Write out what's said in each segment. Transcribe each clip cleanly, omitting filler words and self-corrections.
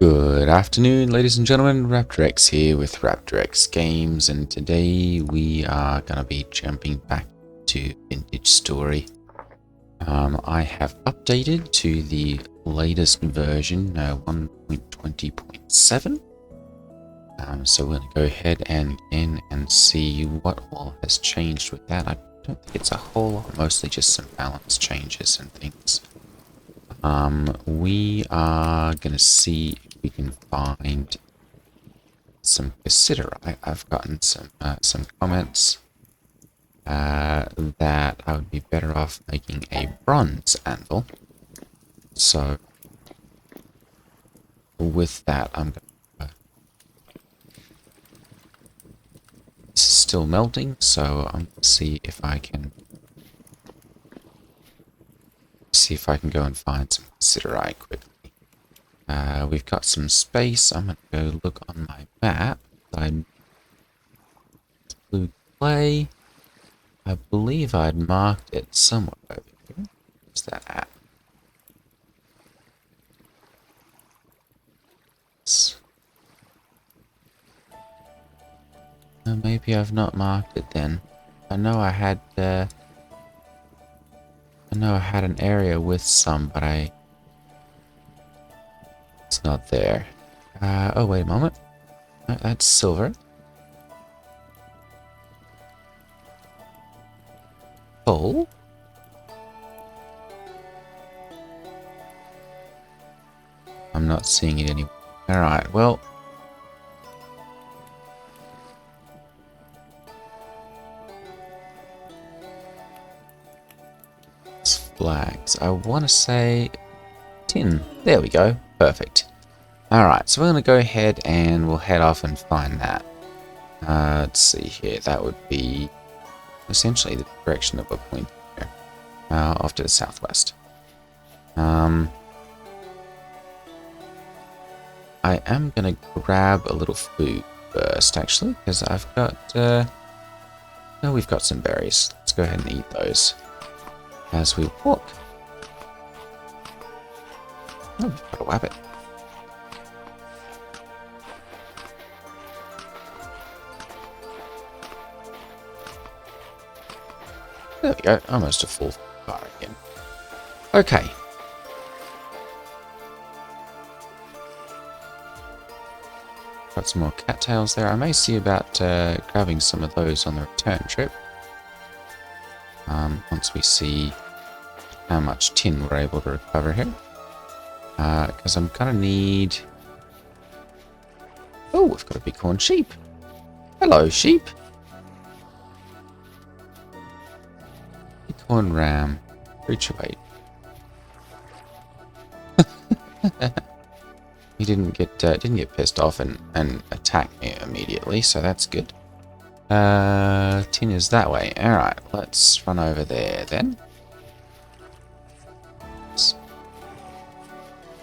Good afternoon, ladies and gentlemen. Raptor here with Raptor Games, and today we are going to be jumping back to Vintage Story. I have updated to the latest version, 1.20.7. So we're going to go ahead and see what all has changed with that. I don't think it's a whole lot, mostly just some balance changes and things. We are going to see if we can find some cassiterite. I've gotten some comments that I would be better off making a bronze anvil. So with that, I'm going to... This is still melting, so I'm going to see if I can go and find some cassiterite quickly. We've got some space. I'm going to go look on my map. Blue clay. I believe I'd marked it somewhere over here. Where's that at? Maybe I've not marked it then. I know I had an area with some, but it's not there. Oh, wait a moment. That's silver. Coal. I'm not seeing it anywhere. Alright, well. It's flags. I want to say tin. There we go. Perfect. Alright, so we're going to go ahead and we'll head off and find that. Let's see here. That would be essentially the direction that we're pointing here. Off to the southwest. I am going to grab a little food first, actually, because I've got... we've got some berries. Let's go ahead and eat those as we walk. Oh, we've got a wabbit. There we go, almost a full bar again. Okay. Got some more cattails there. I may see about grabbing some of those on the return trip. Once we see how much tin we're able to recover here. Because I'm gonna need... Oh, we've got a bighorn sheep. Hello, sheep. Bighorn ram. Creature weight. He didn't get pissed off and attack me immediately, so that's good. Tin is that way. Alright, let's run over there then.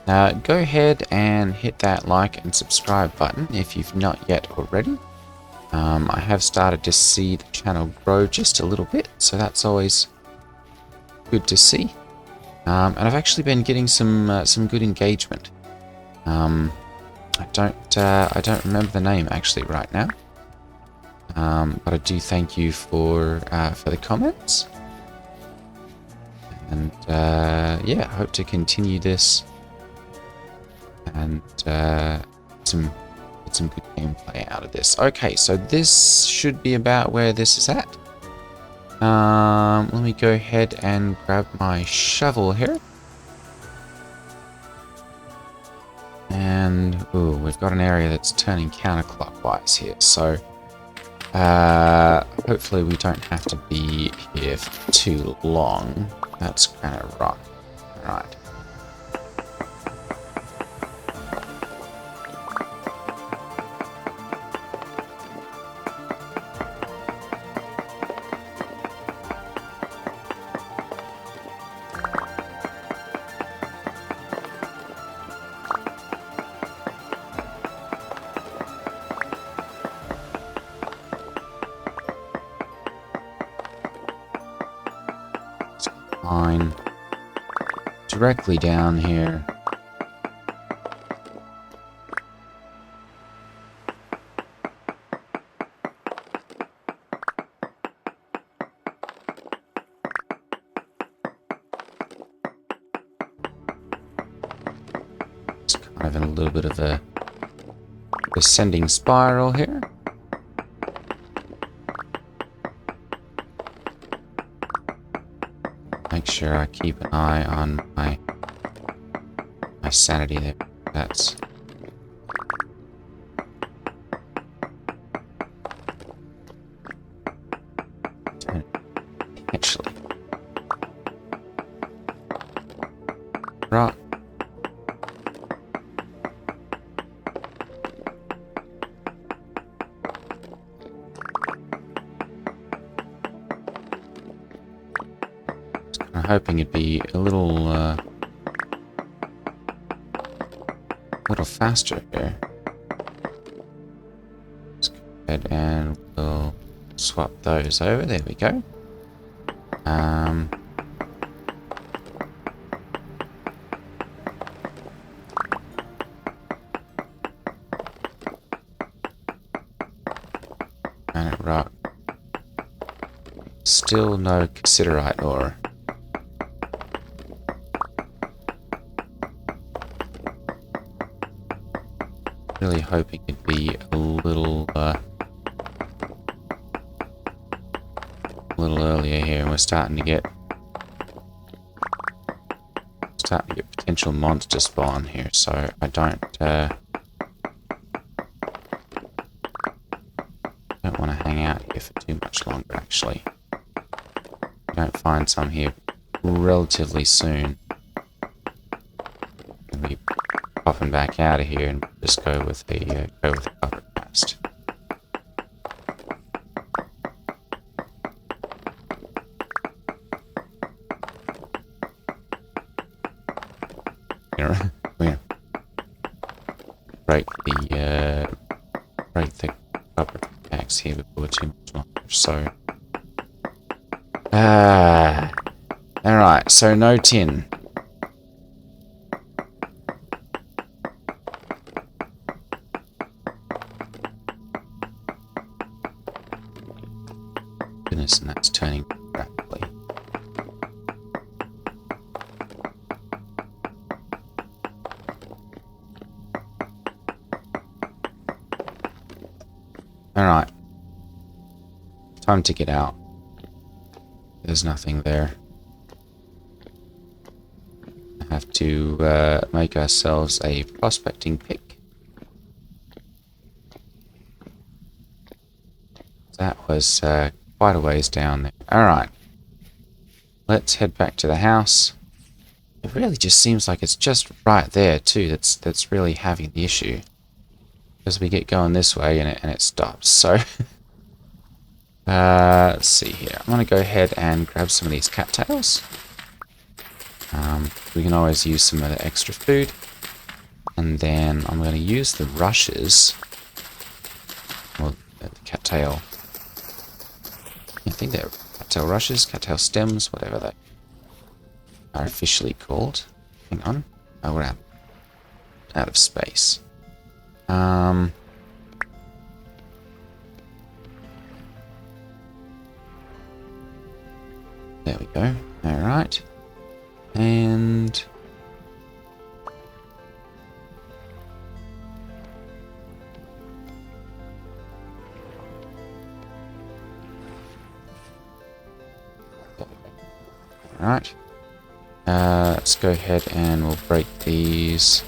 Go ahead and hit that like and subscribe button if you've not yet already. I have started to see the channel grow just a little bit, so that's always good to see. And I've actually been getting some good engagement. I don't remember the name actually right now. But I do thank you for the comments. And yeah, I hope to continue this and get some good gameplay out of this. Okay, so this should be about where this is at. Let me go ahead and grab my shovel here. And ooh, we've got an area that's turning counterclockwise here, so hopefully we don't have to be here for too long. That's granite rock. Alright. Line directly down here. kind of in a little bit of a descending spiral here. Make sure I keep an eye on my sanity there. That's actually right. I'm hoping it'd be a little faster here. Let's go ahead and we'll swap those over. There we go. Granite rock. Still no cassiterite ore. Really hoping it'd be a little earlier here. We're starting to get potential monster spawn here, so I don't want to hang out here for too much longer. Actually, I don't find some here relatively soon. We popping back out of here and just go with the copper cast. We're gonna break the copper axe here before too much longer. So, all right. So no tin. Goodness, and that's turning rapidly. Alright. Time to get out. There's nothing there. I have to make ourselves a prospecting pick. That was quite a ways down there. Alright. Let's head back to the house. It really just seems like it's just right there too that's really having the issue. Because we get going this way and it stops. So let's see here. I'm gonna go ahead and grab some of these cattails. We can always use some of the extra food. And then I'm gonna use the rushes. Well, the cattail. I think they're cattail rushes, cattail stems, whatever they are officially called. Hang on. Oh, we're out of space. There we go. Alright. And alright. Let's go ahead and we'll break these.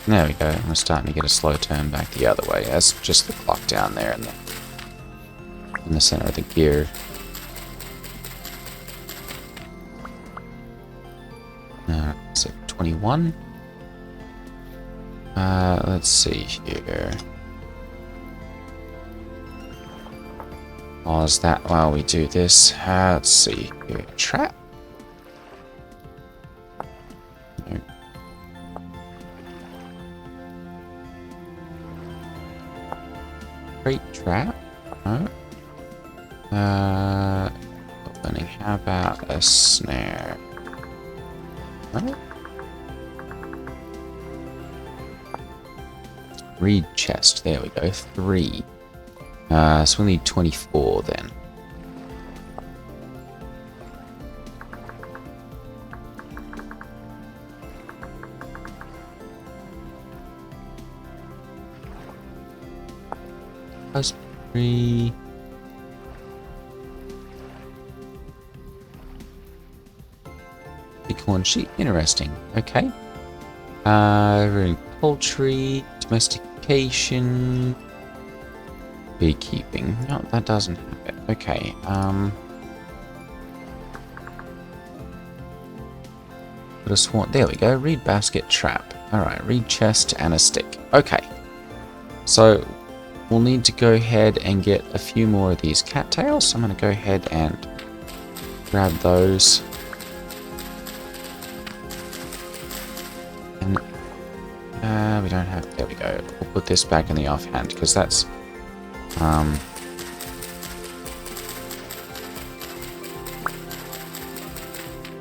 There we go. We're starting to get a slow turn back the other way. That's just the clock down there in the center of the gear. Is it 21? Let's see here. Pause that while we do this. Let's see here. Trap. No. Crate trap. No. Opening. How about a snare? No. reed chest. There we go. 3. So we'll need 24 then. Raspberry. Bighorn sheep. Interesting. Okay. Poultry, domestication, beekeeping. No, that doesn't have it. Okay. Put a swan. There we go. Reed basket trap. Alright, reed chest and a stick. Okay. So we'll need to go ahead and get a few more of these cattails. So I'm going to go ahead and grab those. And we don't have. There we go. We'll put this back in the offhand because that's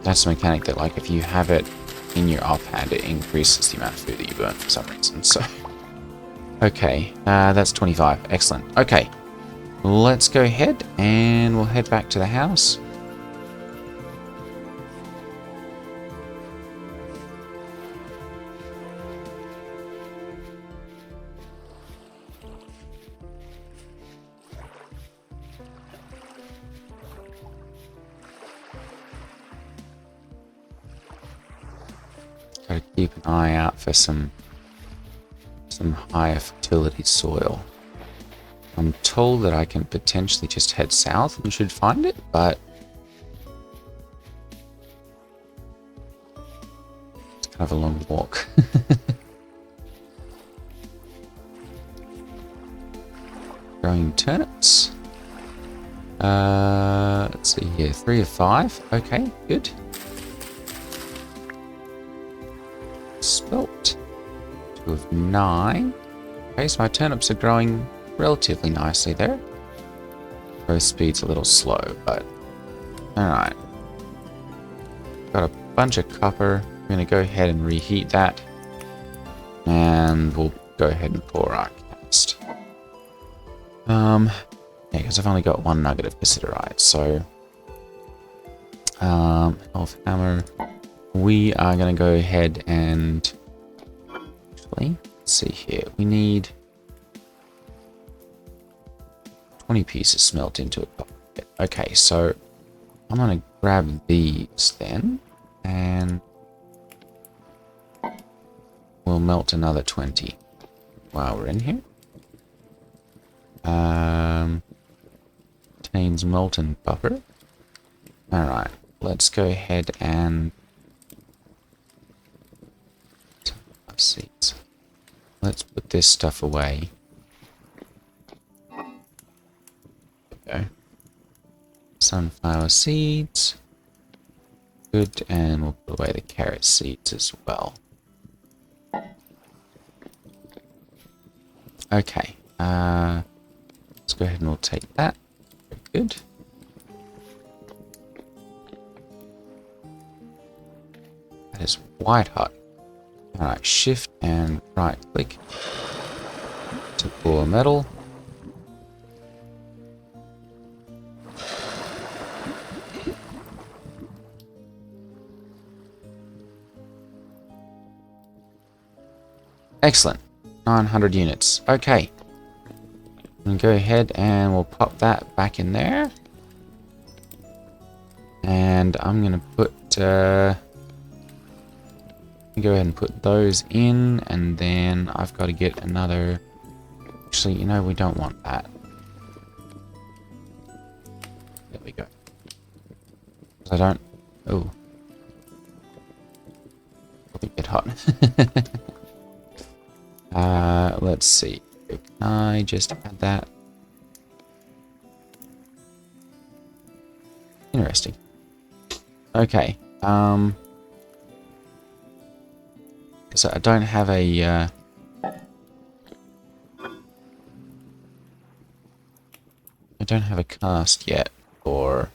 that's a mechanic that, like, if you have it in your offhand, it increases the amount of food that you burn for some reason. So, okay, that's 25. Excellent. Okay, let's go ahead and we'll head back to the house. Gotta keep an eye out for some higher fertility soil. I'm told that I can potentially just head south and should find it, but it's kind of a long walk. Growing turnips. Let's see here, 3 of 5. Okay, good. Spelt. 2 of 9. Okay, so my turnips are growing relatively nicely there. Growth speed's a little slow, but alright. Got a bunch of copper. I'm going to go ahead and reheat that. And we'll go ahead and pour our cast. Yeah, because I've only got 1 nugget of cassiterite, so health hammer. We are going to go ahead and actually, let's see here. We need 20 pieces smelt into a bucket. Okay, so I'm going to grab these then, and we'll melt another 20 while we're in here. Contains molten copper. Alright, let's go ahead and seeds. Let's put this stuff away. There we go. Sunflower seeds. Good, and we'll put away the carrot seeds as well. Okay, let's go ahead and we'll take that. Very good. That is white hot. Alright, shift and right click to pour metal. Excellent. 900 units. Okay. And go ahead and we'll pop that back in there. And I'm going to put go ahead and put those in, and then I've got to get another. Actually, you know, we don't want that. There we go. I don't. Oh, probably get hot. Let's see. Can I just add that? Interesting. Okay. So I don't have a I don't have a cast yet for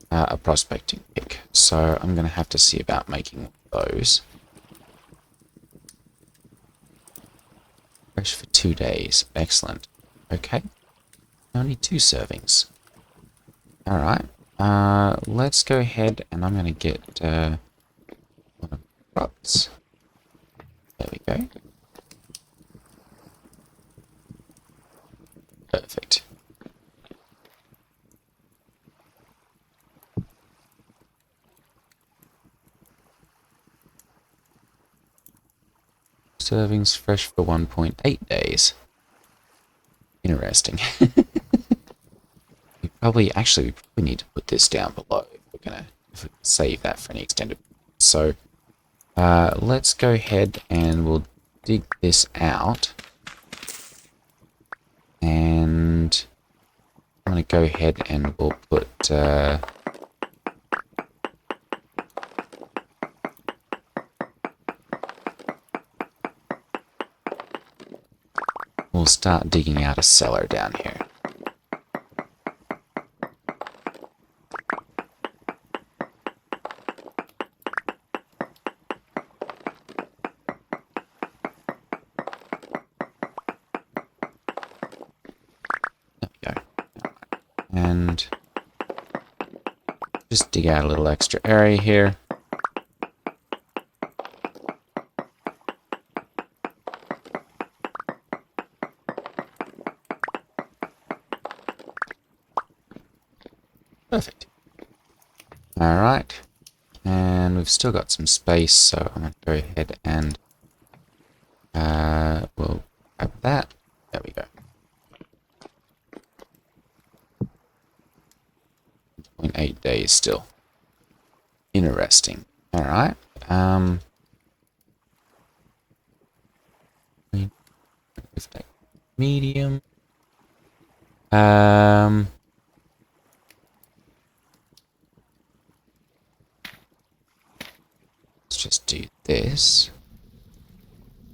a prospecting pick, so I'm going to have to see about making those. Fresh for 2 days. Excellent. Okay. Only 2 servings. Alright. Let's go ahead and I'm going to get one of the crops. There we go. Perfect. Servings fresh for 1.8 days. Interesting. we probably need to put this down below if we're gonna save that for any extended. So let's go ahead and we'll dig this out. And I'm gonna go ahead and we'll put we'll start digging out a cellar down here. There we go. And just dig out a little extra area here. Perfect. Alright. And we've still got some space, so I'm going to go ahead and we'll grab that. There we go. 0.8 days still. Interesting. Alright. Medium. Let's just do this.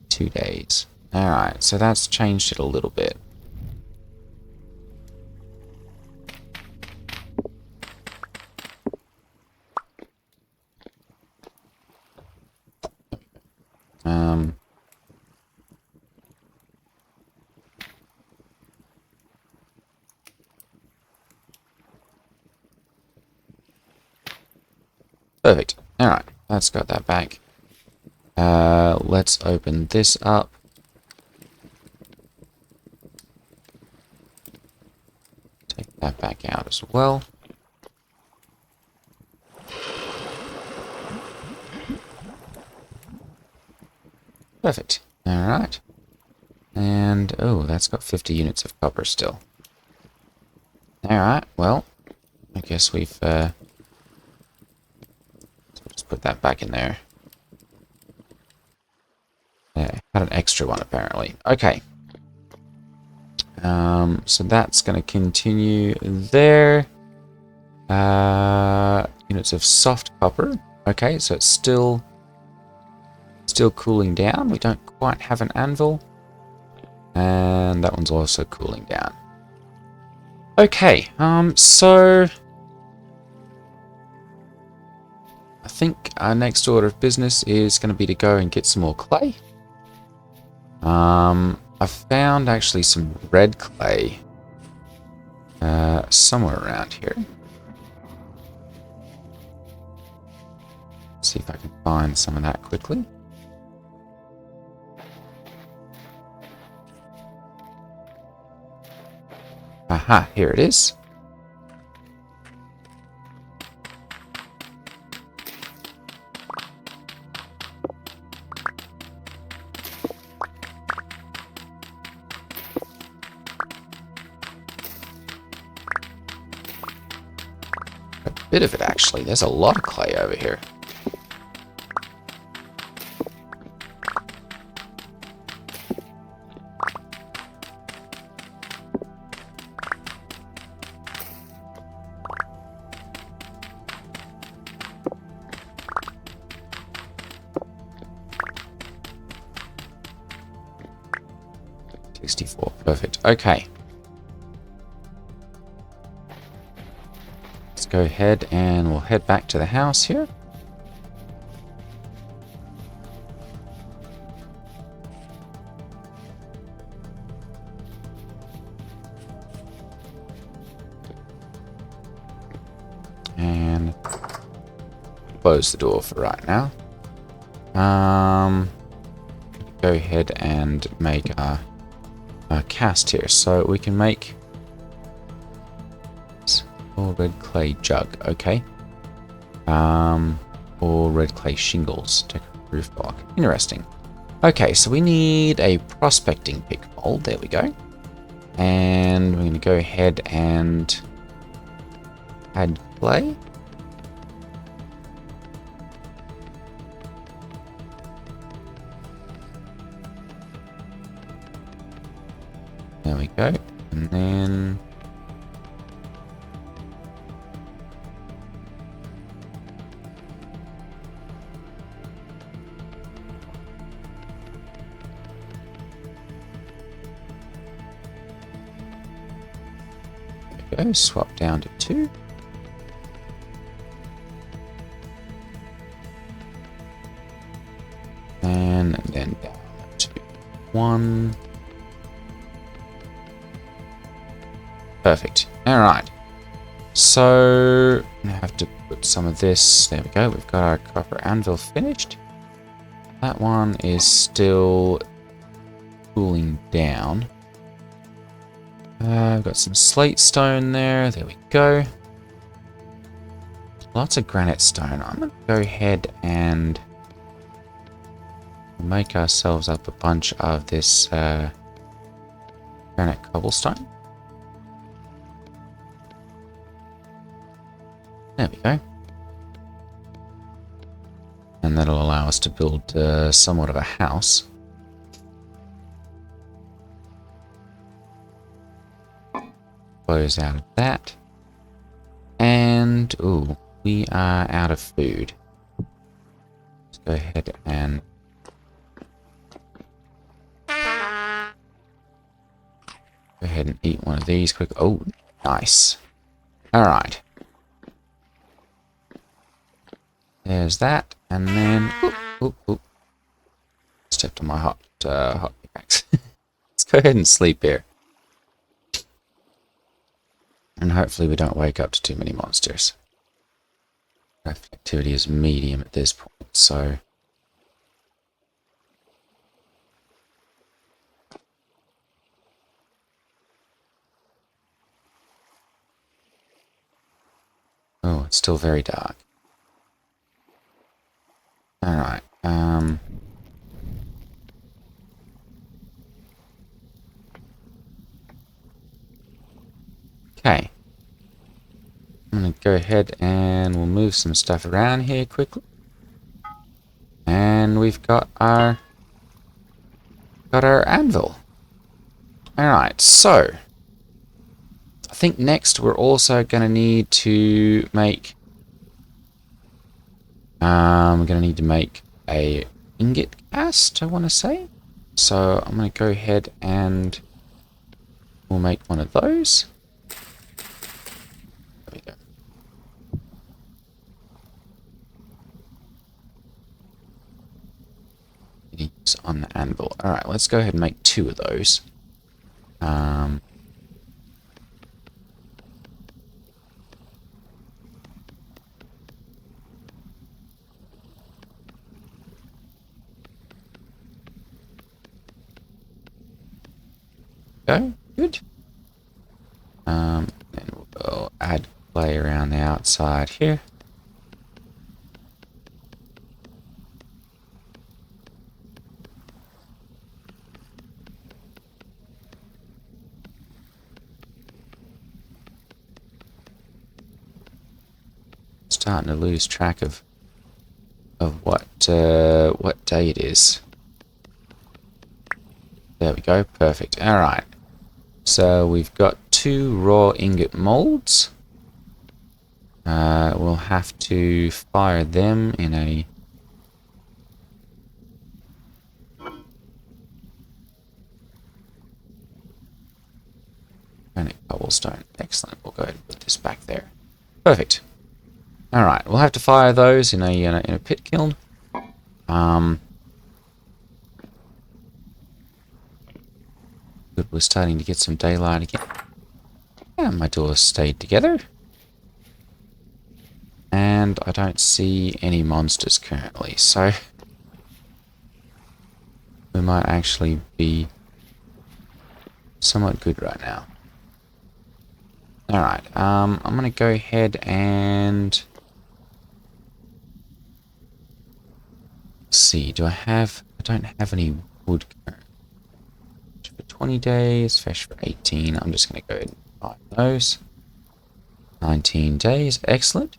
2 days. Alright, so that's changed it a little bit. Perfect. Alright, that's got that back. Let's open this up. Take that back out as well. Perfect. Alright. And, oh, that's got 50 units of copper still. Alright, well, I guess we've, just put that back in there. Yeah, had an extra one apparently. Okay. So that's going to continue there. Units of soft copper. Okay, so it's still cooling down. We don't quite have an anvil. And that one's also cooling down. Okay, so I think our next order of business is going to be to go and get some more clay. I found actually some red clay somewhere around here. Let's see if I can find some of that quickly. Aha, here it is. Bit of it actually. There's a lot of clay over here. Perfect. Okay. Go ahead and we'll head back to the house here. close the door for right now. Go ahead and make a cast here. So we can make all red clay jug, okay. Or red clay shingles, decorative roof block. Interesting. Okay, so we need a prospecting pick mold. There we go. And we're going to go ahead and add clay. There we go. And then go, swap down to 2. And then down to 1. Perfect. Alright. So, I have to put some of this. There we go. We've got our copper anvil finished. That one is still cooling down. I've got some slate stone there. There we go. Lots of granite stone. I'm going to go ahead and make ourselves up a bunch of this granite cobblestone. There we go. And that'll allow us to build somewhat of a house. Close out of that. And, ooh, we are out of food. Let's go ahead and eat one of these quick. Oh, nice. Alright. There's that. And then, oop. Stepped on my hot pickaxe. Let's go ahead and sleep here. And hopefully we don't wake up to too many monsters. Activity is medium at this point, so... Oh, it's still very dark. Alright, okay. I'm going to go ahead and we'll move some stuff around here quickly. And we've got our anvil. Alright, so I think next we're also going to need to make we're going to need to make a ingot cast, I want to say. So I'm going to go ahead and we'll make one of those. There we go. It's on the anvil. Alright, let's go ahead and make 2 of those. Go, good. Then we'll add clay around the outside here. Starting to lose track of what day it is. There we go, perfect. All right. So we've got 2 raw ingot molds. We'll have to fire them in a granite cobblestone. Excellent. We'll go ahead and put this back there. Perfect. All right. We'll have to fire those in a pit kiln. Good, we're starting to get some daylight again. And my doors stayed together. And and I don't see any monsters currently, so we might actually be somewhat good right now. Alright, I'm gonna go ahead and see, I don't have any wood currently. For 20 days, fish for 18. I'm just gonna go ahead and buy those. 19 days, excellent.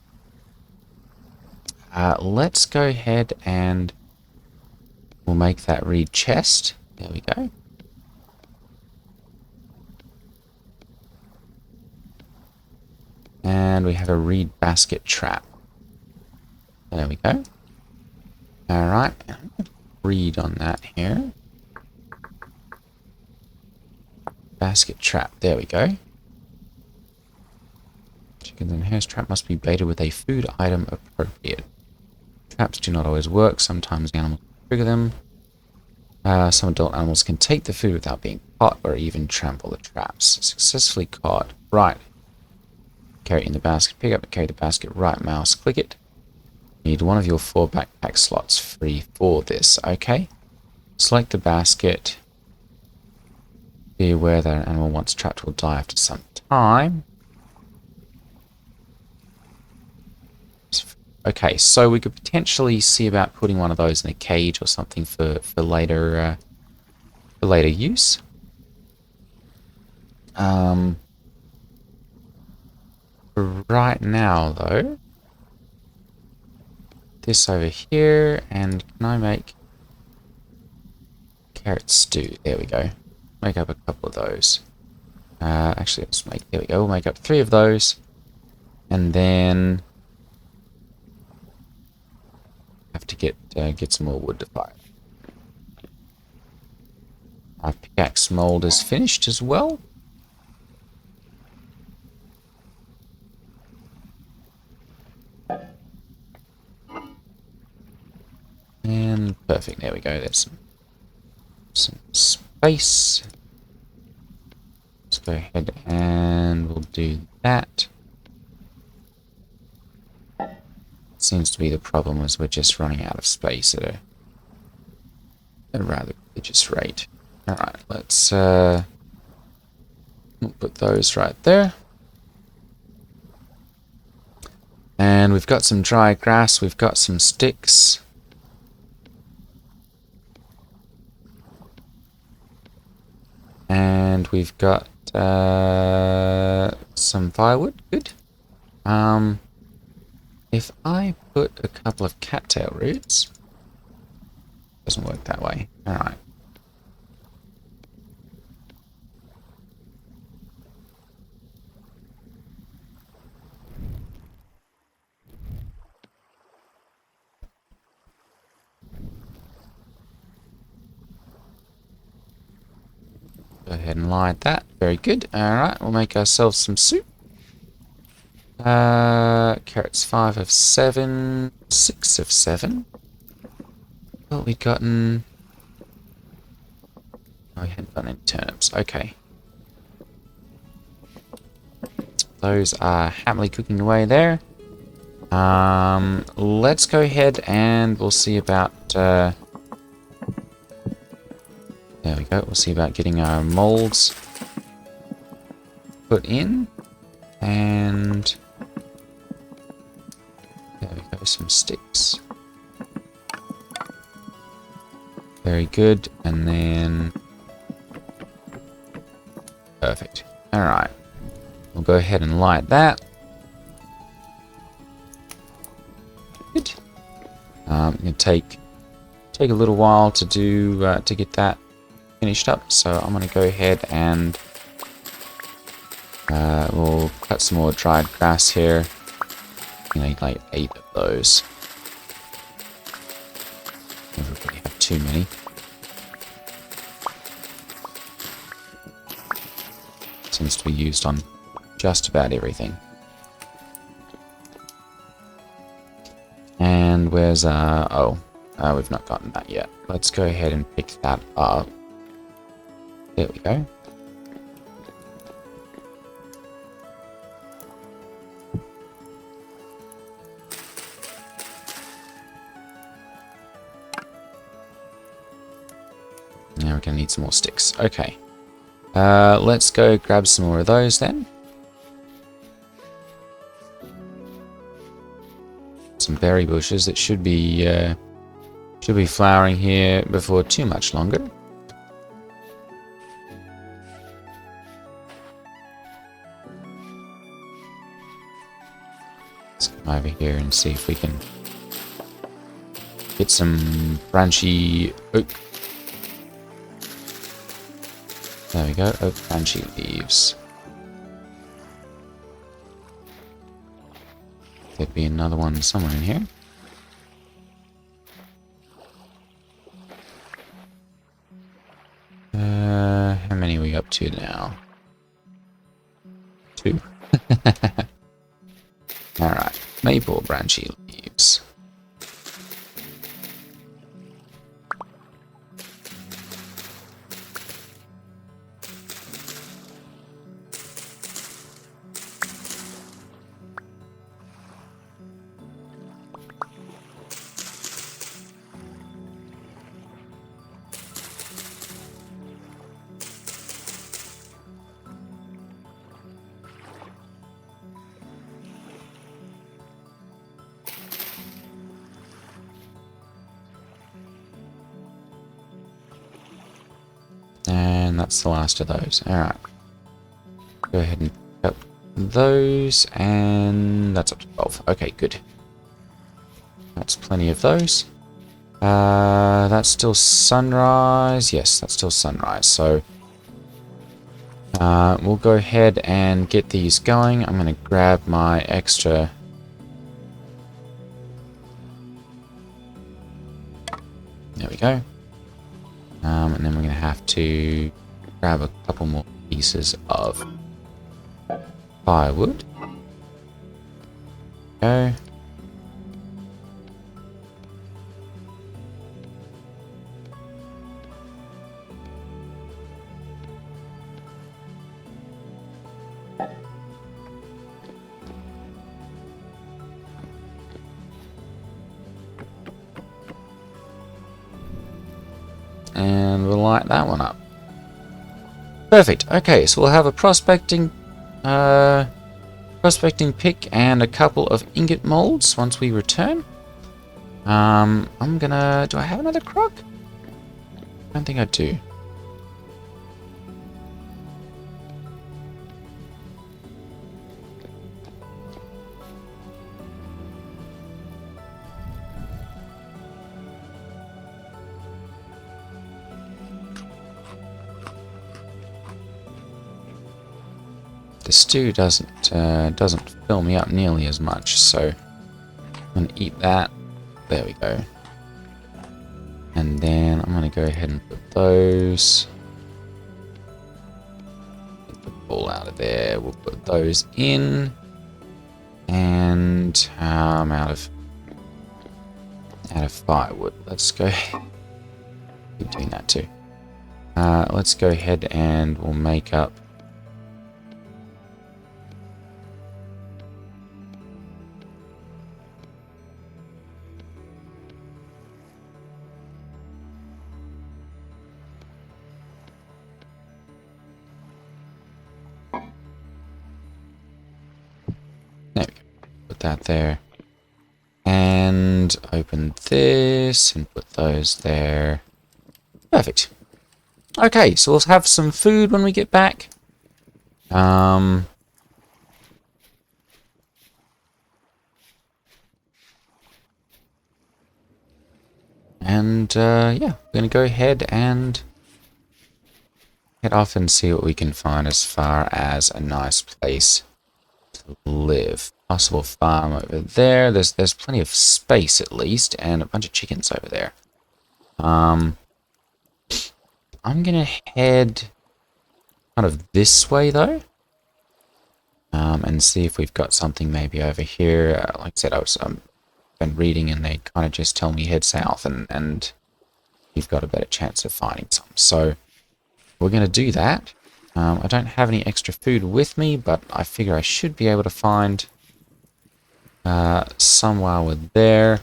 Let's go ahead and we'll make that reed chest. There we go. And we have a reed basket trap. There we go. Alright, reed on that here. Basket trap, there we go. Chickens and hares trap must be baited with a food item appropriate. Traps do not always work, sometimes the animals trigger them. Some adult animals can take the food without being caught or even trample the traps. Successfully caught. Right. Carry it in the basket. Pick up and carry the basket. Right mouse. Click it. Need one of your 4 backpack slots free for this. Okay. Select the basket. Be aware that an animal once trapped will die after some time. Okay, so we could potentially see about putting one of those in a cage or something for later use. Right now, though, this over here, and can I make carrot stew? There we go. Make up a couple of those. Actually, let's make, there we go. We'll make up 3 of those, and then have to get some more wood to fire. Our pickaxe mold is finished as well. And perfect, there we go. There's some space. Let's go ahead and we'll do that. Seems to be the problem is we're just running out of space at a rather prodigious rate. Alright, let's put those right there. And we've got some dry grass, we've got some sticks. And we've got some firewood, good. If I put a couple of cattail roots, doesn't work that way. Alright. Go ahead and light that. Very good. Alright, we'll make ourselves some soup. Carrots 5 of 7, 6 of 7. What we gotten? Oh, we hadn't gotten any turnips. Okay. Those are happily cooking away there. Let's go ahead and we'll see about there we go. We'll see about getting our molds put in. And there we go, some sticks. Very good. And then perfect. Alright. We'll go ahead and light that. Good. It'll take a little while to do to get that finished up, so I'm going to go ahead and we'll cut some more dried grass here. I need like 8 of those. Never really have too many. Seems to be used on just about everything. And where's we've not gotten that yet. Let's go ahead and pick that up. There we go. Now we're going to need some more sticks. Okay. Let's go grab some more of those then. Some berry bushes that should be flowering here before too much longer. Let's come over here and see if we can get some branchy oak. There we go, oak branchy leaves. There'd be another one somewhere in here. How many are we up to now? 2. Alright, maple branchy leaves. And that's the last of those. Alright. Go ahead and pick up those, and that's up to 12. Okay, good. That's plenty of those. That's still sunrise. Yes, that's still sunrise. So we'll go ahead and get these going. I'm going to grab my extra. There we go. And then we're going to have to grab a couple more pieces of firewood. Go. And we'll light that one up. Perfect. Okay, so we'll have a prospecting pick and a couple of ingot molds once we return. I'm gonna... Do I have another crock? I don't think I do. The stew doesn't fill me up nearly as much, so I'm gonna eat that. There we go. And then I'm gonna go ahead and put those. Get the ball out of there. We'll put those in, and I'm out of firewood. Let's go. Keep doing that too. Let's go ahead and we'll make up. There we go. Put that there. And open this and put those there. Perfect. Okay, so we'll have some food when we get back. And yeah, we're going to go ahead and head off and see what we can find as far as a nice place to live. Possible farm over there. There's plenty of space at least, and a bunch of chickens over there. I'm gonna head kind of this way though, and see if we've got something maybe over here. Like I said, I've been reading, and they kind of just tell me head south, and you've got a better chance of finding some. So we're gonna do that. I don't have any extra food with me, but I figure I should be able to find some while we're there.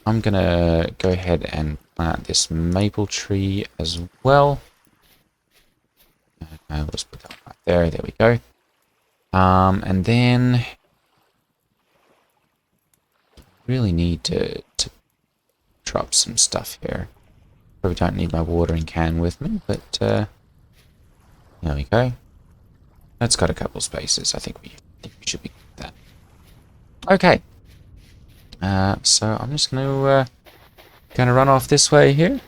I'm gonna go ahead and plant this maple tree as well. We'll just put that right there. There we go. And then really need to drop some stuff here. Probably don't need my watering can with me, but there we go. That's got a couple spaces. I think we should be good with that. Okay. So I'm just gonna run off this way here.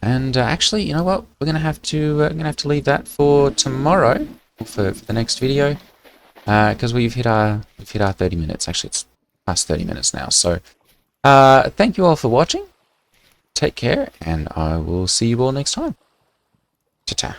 And actually, you know what? We're gonna have to leave that for tomorrow, for the next video, because we've hit our 30 minutes. Actually, it's past 30 minutes now. So, thank you all for watching. Take care, and I will see you all next time. Ta-ta.